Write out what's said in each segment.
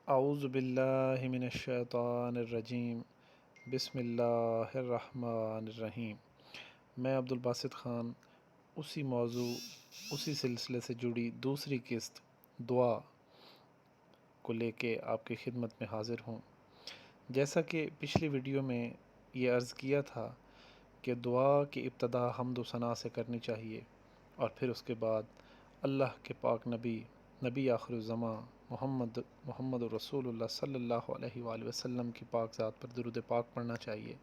اعوذ باللہ من الشیطان الرجیم بسم اللہ الرحمن الرحیم۔ میں عبدالباسط خان اسی موضوع اسی سلسلے سے جڑی دوسری قسط دعا کو لے کے آپ کی خدمت میں حاضر ہوں۔ جیسا کہ پچھلی ویڈیو میں یہ عرض کیا تھا کہ دعا کی ابتدا حمد و ثنا سے کرنی چاہیے اور پھر اس کے بعد اللہ کے پاک نبی آخر الزماں محمد رسول اللہ صلی اللہ علیہ وآلہ وسلم کی پاک ذات پر درود پاک پڑھنا چاہیے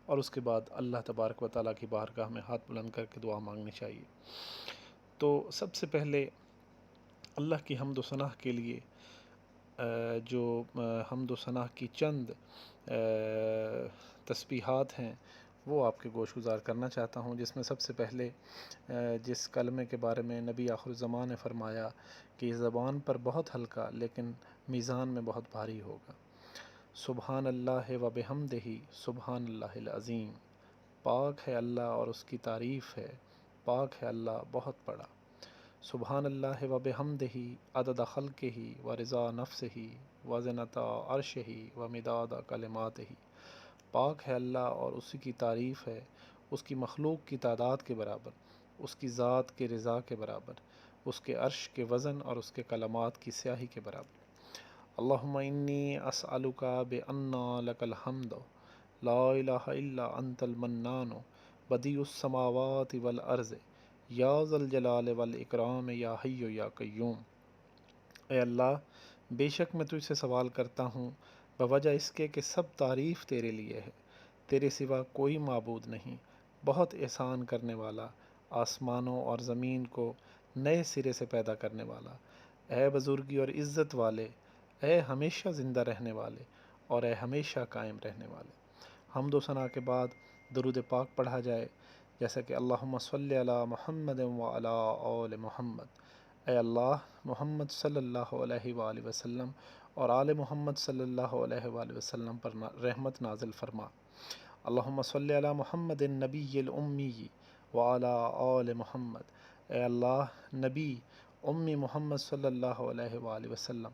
اور اس کے بعد اللہ تبارک و تعالیٰ کی بارگاہ میں ہاتھ بلند کر کے دعا مانگنی چاہیے۔ تو سب سے پہلے اللہ کی حمد و ثنا کے لیے جو حمد و ثنا کی چند تسبیحات ہیں وہ آپ کے گوش گزار کرنا چاہتا ہوں، جس میں سب سے پہلے جس کلمے کے بارے میں نبی آخر الزمان نے فرمایا کہ یہ زبان پر بہت ہلکا لیکن میزان میں بہت بھاری ہوگا۔ سبحان اللہ و بحمدہ سبحان اللہ العظیم۔ پاک ہے اللہ اور اس کی تعریف ہے، پاک ہے اللہ بہت بڑا۔ سبحان اللہ و بحمدہ عدد خلقہ و رضا نفسہ و زنۃ عرشہ و مداد کلماتہ۔ پاک ہے اللہ اور اسی کی تعریف ہے، اس کی مخلوق کی تعداد کے برابر، اس کی ذات کے رضا کے برابر، اس کے عرش کے وزن اور اس کے کلمات کی سیاہی کے برابر۔ اللہم انی اسألک بأن لک الحمد لا الہ الا انت المنان بدیع السماوات والارض یا ذا الجلال والاکرام یا حی یا قیوم۔ اے اللہ، بے شک میں تجھ سے سوال کرتا ہوں بوجہ اس کے کہ سب تعریف تیرے لیے ہے، تیرے سوا کوئی معبود نہیں، بہت احسان کرنے والا، آسمانوں اور زمین کو نئے سرے سے پیدا کرنے والا، اے بزرگی اور عزت والے، اے ہمیشہ زندہ رہنے والے اور اے ہمیشہ قائم رہنے والے۔ حمد و ثنا کے بعد درود پاک پڑھا جائے، جیسا کہ اللہم صلی علی محمد وعلی آل محمد۔ اے اللہ، محمد صلی اللہ علیہ وآلہ وسلم اور آل محمد صلی اللہ علیہ وآلہ وسلم پر رحمت نازل فرما۔ اللہم صلی علی محمد النبی الامی وعلی آل محمد۔ اے اللہ، نبی امی محمد صلی اللہ علیہ وآلہ وسلم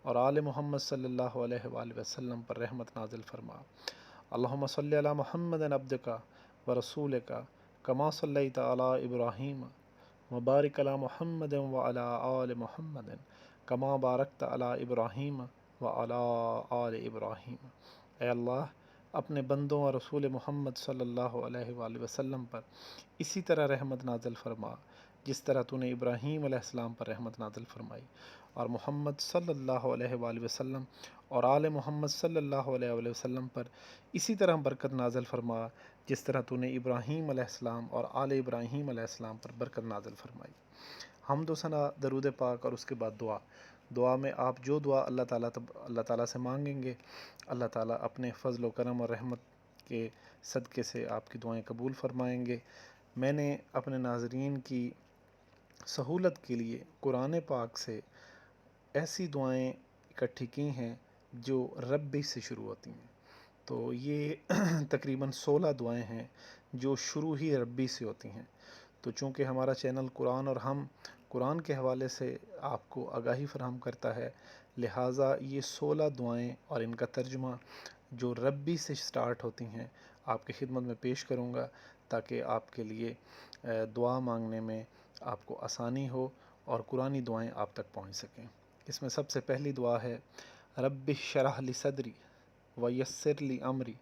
اور آل محمد صلی اللہ علیہ وآلہ وسلم پر رحمت نازل فرما۔ اللہم صلی علی محمد عبدک و رسولک کما صلیت علی ابراہیم وبارک علی محمد وعلی آل محمد کما بارکت علی ابراہیم وعلی آل ابراہیم۔ اے اللہ، اپنے بندوں اور رسول محمد صلی اللہ علیہ وآلہ وسلم پر اسی طرح رحمت نازل فرما جس طرح تو نے ابراہیم علیہ السلام پر رحمت نازل فرمائی، اور محمد صلی اللہ علیہ وآلہ وسلم اور آل محمد صلی اللہ علیہ وآلہ وسلم پر اسی طرح برکت نازل فرما جس طرح تو نے ابراہیم علیہ السلام اور آل ابراہیم علیہ السلام پر برکت نازل فرمائی۔ حمد و ثنا، درود پاک اور اس کے بعد دعا میں آپ جو دعا اللہ تعالیٰ سے مانگیں گے، اللہ تعالیٰ اپنے فضل و کرم اور رحمت کے صدقے سے آپ کی دعائیں قبول فرمائیں گے۔ میں نے اپنے ناظرین کی سہولت کے لیے قرآن پاک سے ایسی دعائیں اکٹھی کی ہیں جو ربی سے شروع ہوتی ہیں، تو یہ تقریباً 16 دعائیں ہیں جو شروع ہی ربی سے ہوتی ہیں۔ تو چونکہ ہمارا چینل قرآن اور ہم قرآن کے حوالے سے آپ کو آگاہی فراہم کرتا ہے، لہٰذا یہ 16 دعائیں اور ان کا ترجمہ جو ربی سے سٹارٹ ہوتی ہیں آپ کی خدمت میں پیش کروں گا تاکہ آپ کے لیے دعا مانگنے میں آپ کو آسانی ہو اور قرآنی دعائیں آپ تک پہنچ سکیں۔ اس میں سب سے پہلی دعا ہے رب اشرح لی صدری ویسر لی امری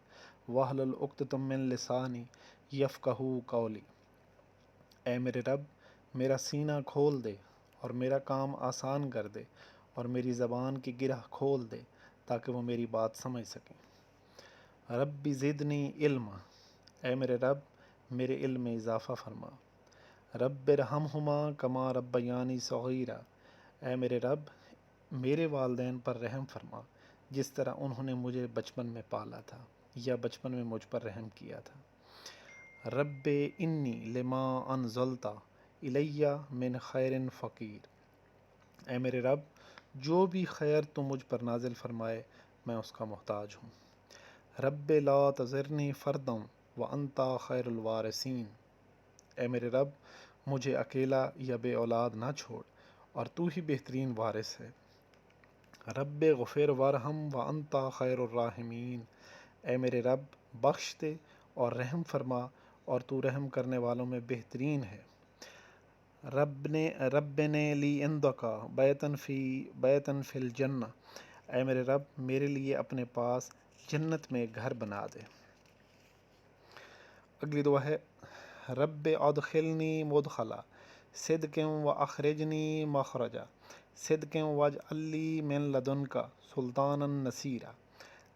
واحلل عقدۃ من لسانی یفقہوا قولی۔ اے میرے رب، میرا سینہ کھول دے اور میرا کام آسان کر دے اور میری زبان کی گرہ کھول دے تاکہ وہ میری بات سمجھ سکیں۔ رب زدنی علما، اے میرے رب میرے علم میں اضافہ فرما۔ رب ارحمہما کما ربیانی صغیرا، اے میرے رب میرے والدین پر رحم فرما جس طرح انہوں نے مجھے بچپن میں پالا تھا یا بچپن میں مجھ پر رحم کیا تھا۔ رب انی لما انزلتا الیہ من خیر فقیر، اے میرے رب جو بھی خیر تو مجھ پر نازل فرمائے میں اس کا محتاج ہوں۔ رب لا تذرنی فردا وانت خیر الوارثین، اے میرے رب مجھے اکیلا یا بے اولاد نہ چھوڑ اور تو ہی بہترین وارث ہے۔ رب غفر ورحم وانت خیر الراحمین، اے میرے رب بخش دے اور رحم فرما اور تو رحم کرنے والوں میں بہترین ہے۔ رب نے لی عندک بیتن فی الجنہ، اے میرے رب میرے لیے اپنے پاس جنت میں گھر بنا دے۔ اگلی دعا ہے رب ادخلنی مدخلا صدق و اخرجنی مخرجا صدق واجعل لی من لدنک سلطانا نصیرا،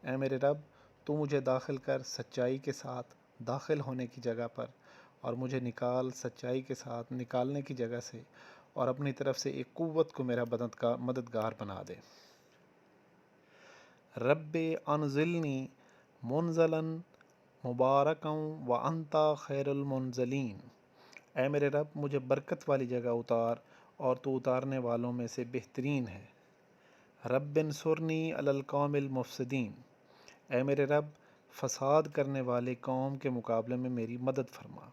اے میرے رب تو مجھے داخل کر سچائی کے ساتھ داخل ہونے کی جگہ پر، اور مجھے نکال سچائی کے ساتھ نکالنے کی جگہ سے، اور اپنی طرف سے ایک قوت کو میرا مددگار بنا دے۔ رب انزلنی منزلا مبارکا وانت خیر المنزلین، اے میرے رب مجھے برکت والی جگہ اتار اور تو اتارنے والوں میں سے بہترین ہے۔ رب انصرنی علی القوم المفسدین، اے میرے رب فساد کرنے والے قوم کے مقابلے میں میری مدد فرما۔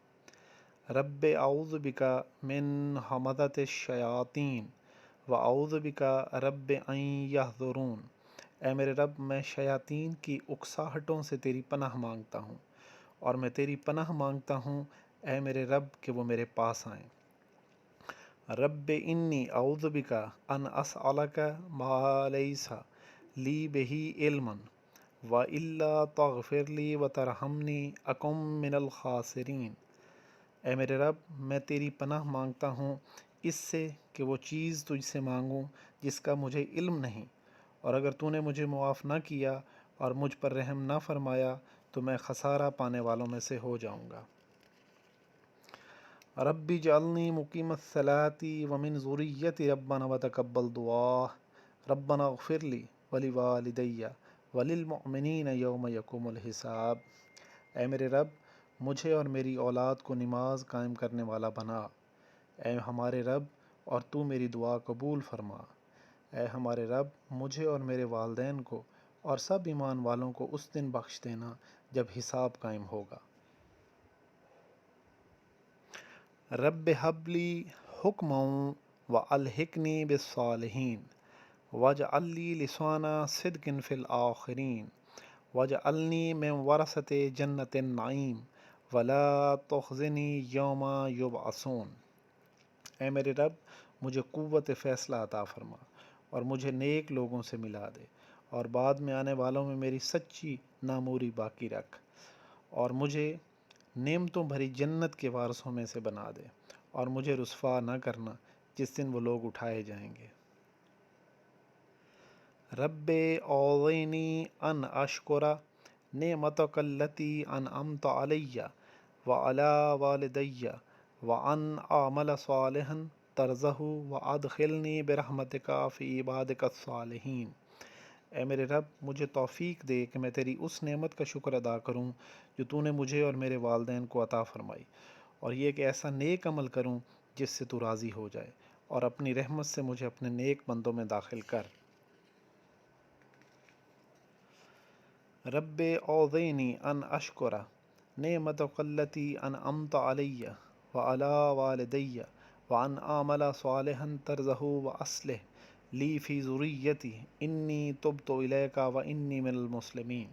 رب اعوذ بک من حمزۃ الشیاطین واعوذ بک رب ان یحضرون، اے میرے رب میں شیاطین کی اکساہٹوں سے تیری پناہ مانگتا ہوں، اور میں تیری پناہ مانگتا ہوں اے میرے رب کہ وہ میرے پاس آئیں۔ رب انی اعوذ بک ان اسألک ما لیس لی بہ علم والا تغفر لی وترحمنی اکن من الخاسرین، اے میرے رب میں تیری پناہ مانگتا ہوں اس سے کہ وہ چیز تجھ سے مانگوں جس کا مجھے علم نہیں، اور اگر تو نے مجھے معاف نہ کیا اور مجھ پر رحم نہ فرمایا تو میں خسارہ پانے والوں میں سے ہو جاؤں گا۔ رب اجعلنی مقیم الصلاۃ ومن ذریتی ربنا وتقبل دعا ربنا اغفر لی ولوالدی وللمؤمنین یوم یقوم الحساب، اے میرے رب مجھے اور میری اولاد کو نماز قائم کرنے والا بنا، اے ہمارے رب اور تو میری دعا قبول فرما، اے ہمارے رب مجھے اور میرے والدین کو اور سب ایمان والوں کو اس دن بخش دینا جب حساب قائم ہوگا۔ رب حب لی حکما والحقنی بالصالحین واجعل لی لسان صدق فی الآخرین واجعلنی من ورثۃ جنت النعیم ولا تخزنی یوم یبعثون، اے میرے رب مجھے قوت فیصلہ عطا فرما اور مجھے نیک لوگوں سے ملا دے، اور بعد میں آنے والوں میں میری سچی ناموری باقی رکھ، اور مجھے نعمتوں بھری جنت کے وارثوں میں سے بنا دے، اور مجھے رسوا نہ کرنا جس دن وہ لوگ اٹھائے جائیں گے۔ رب اوزعنی ان اشکر نعمتک التی انعمت علی وعلی والدی وان اعمل صالحا ترضہ وادخلنی برحمتک فی عبادک الصالحین، اے میرے رب مجھے توفیق دے کہ میں تیری اس نعمت کا شکر ادا کروں جو تو نے مجھے اور میرے والدین کو عطا فرمائی، اور یہ کہ ایسا نیک عمل کروں جس سے تو راضی ہو جائے، اور اپنی رحمت سے مجھے اپنے نیک بندوں میں داخل کر۔ رب اوزعنی ان اشکر نعمتک التی انعمت علی وعلی والدی وان اعمل صالحا ترضہ واصلح لی فی ذریتی انی تبت الیک وانی من المسلمین،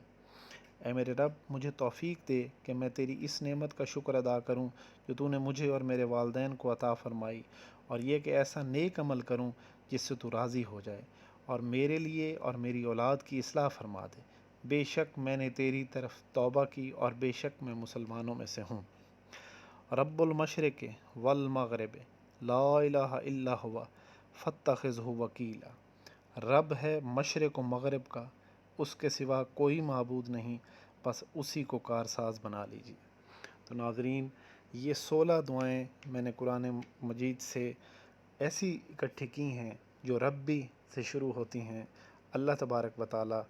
اے میرے رب مجھے توفیق دے کہ میں تیری اس نعمت کا شکر ادا کروں جو تو نے مجھے اور میرے والدین کو عطا فرمائی، اور یہ کہ ایسا نیک عمل کروں جس سے تو راضی ہو جائے، اور میرے لیے اور میری اولاد کی اصلاح فرما دے، بے شک میں نے تیری طرف توبہ کی اور بے شک میں مسلمانوں میں سے ہوں۔ رب المشرق والمغرب لا الہ الا ہوا فاتخذہ وکیلا، رب ہے مشرق و مغرب کا، اس کے سوا کوئی معبود نہیں، بس اسی کو کارساز بنا لیجیے۔ تو ناظرین، یہ 16 دعائیں میں نے قرآن مجید سے ایسی اکٹھی کی ہیں جو ربی سے شروع ہوتی ہیں۔ اللہ تبارک و تعالی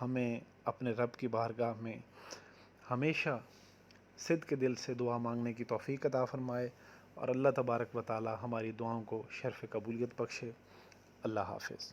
ہمیں اپنے رب کی بارگاہ میں ہمیشہ صدق کے دل سے دعا مانگنے کی توفیق عطا فرمائے، اور اللہ تبارک و تعالی ہماری دعاؤں کو شرف قبولیت بخشے۔ اللہ حافظ۔